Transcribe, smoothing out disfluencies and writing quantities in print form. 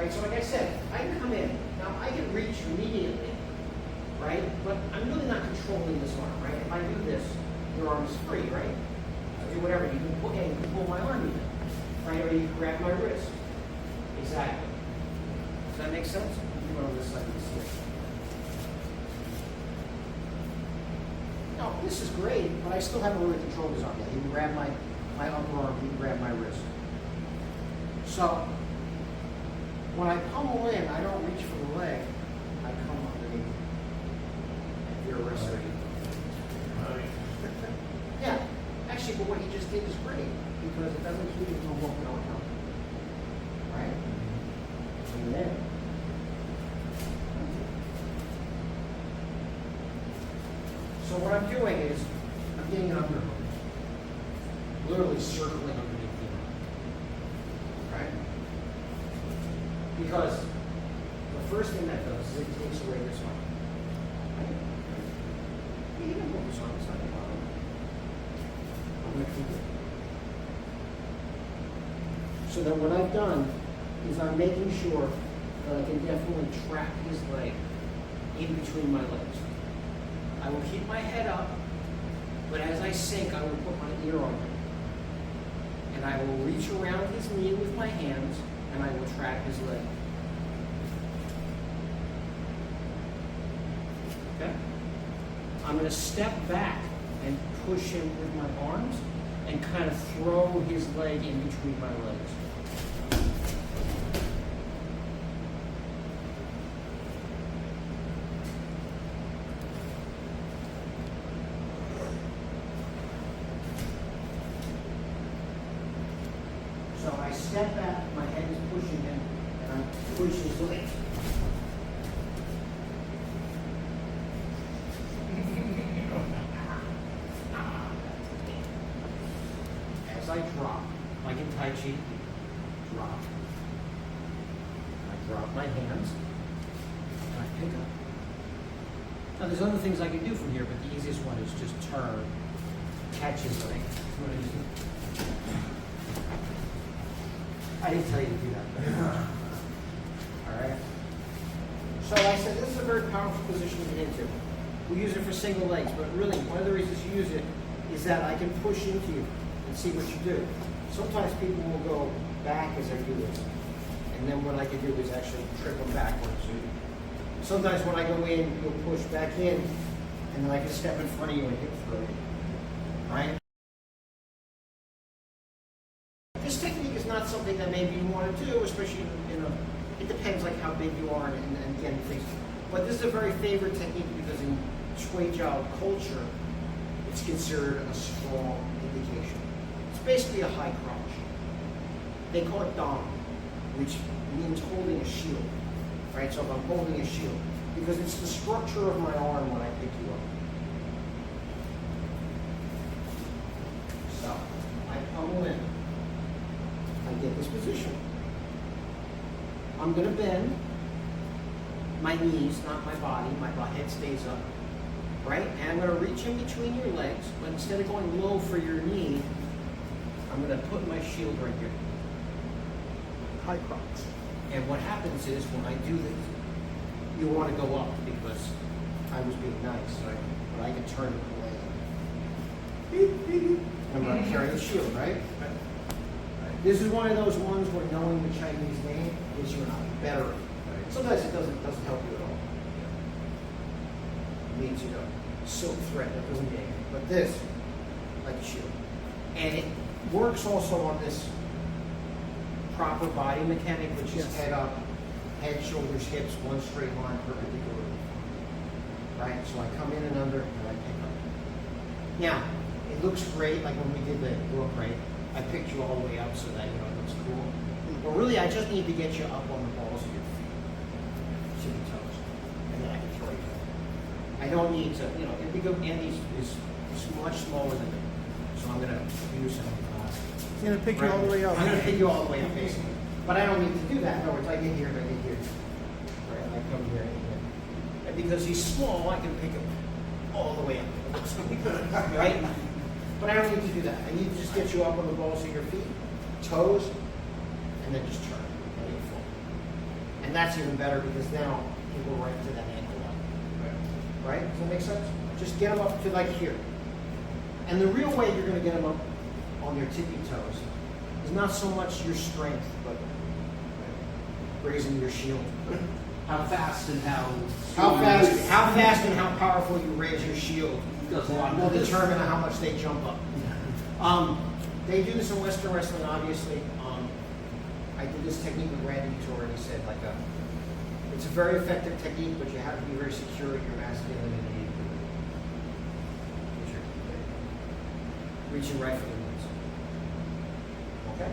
right? So like I said, I can come in. Now I can reach immediately, right? But I'm really not controlling this arm, right? If I do this, your arm is free, right? I do whatever. You can pull my arm even, right? Or you can grab my wrist. Exactly. Does that make sense? You go on this side of the stick. Now, this is great, but I still haven't really controlled his arm yet. He can grab my upper arm, he can grab my wrist. So, when I pummel in, I don't reach for the leg, I come underneath. If you're a wrestler, yeah. Actually, but what he just did is great, because it doesn't keep it from walking out. Right? And then, so what I'm doing is, I'm getting an underhook. Literally circling underneath the arm. Right? Because the first thing that does is it takes away this arm. Right? You can move this arm side to bottom. I'm going to keep it. So that what I've done is I'm making sure that I can definitely trap his leg in between my legs. I will keep my head up, but as I sink, I will put my ear on him. And I will reach around his knee with my hands, and I will trap his leg. Okay? I'm going to step back and push him with my arms and kind of throw his leg in between my legs. So I step back, my head is pushing him, and I push his legs. As I drop, like in Tai Chi, drop. I drop my hands, and I pick up. Now there's other things I can do from here, but the easiest one is just turn, catch his leg. I didn't tell you to do that. All right. So I said this is a very powerful position to get into. We use it for single legs, but really one of the reasons you use it is that I can push into you and see what you do. Sometimes people will go back as I do this, and then what I can do is actually trip them backwards. Sometimes when I go in, you'll push back in, and then I can step in front of you and hip throw you. All right. This technique is not something that maybe you want to do, especially it depends like how big you are and getting things. But this is a very favorite technique because in Shuai Jiao culture, it's considered a strong indication. It's basically a high crotch. They call it Dǎng, which means holding a shield, right? So if I'm holding a shield, because it's the structure of my arm when I pick you up. So I pummel in. I get this position. I'm going to bend my knees, not my body. My head stays up, right? And I'm going to reach in between your legs, but instead of going low for your knee, I'm going to put my shield right here. High crotch. And what happens is when I do this, you want to go up because I was being nice, right? But I can turn it away. I'm going to carry the shield, right? This is one of those ones where knowing the Chinese name gives you a better. Sometimes it doesn't help you at all. It means silk thread that doesn't get you. But this, like a shield. And it works also on this proper body mechanic, which is head up, head, shoulders, hips, one straight line, perpendicular. Right? So I come in and under, and I pick up. Now, it looks great, like when we did the look, right? I picked you all the way up so that it looks cool. But really, I just need to get you up on the balls of your feet, to your toes, and then I can throw you. I don't need to, because Andy is much smaller than me, so I'm going to use some. He's going to pick you all the way up. I'm going to pick you all the way up, basically. But I don't need to do that. In other words, I get here and I get here. Right? I come here and here. And because he's small, I can pick him all the way up. Right? But I don't need to do that. I need to just get you up on the balls of your feet, toes, and then just turn. Let it fall. And that's even better because then I'll go right to that ankle up. Right? Does that make sense? Just get them up to like here. And the real way you're going to get them up on their tippy toes is not so much your strength, but raising your shield. How fast and how fast and how powerful you raise your shield will determine how much they jump up. They do this in Western wrestling, obviously. I did this technique with Randy Tour, and he said, it's a very effective technique, but you have to be very secure in your masculinity. Reaching right for the roots. Okay?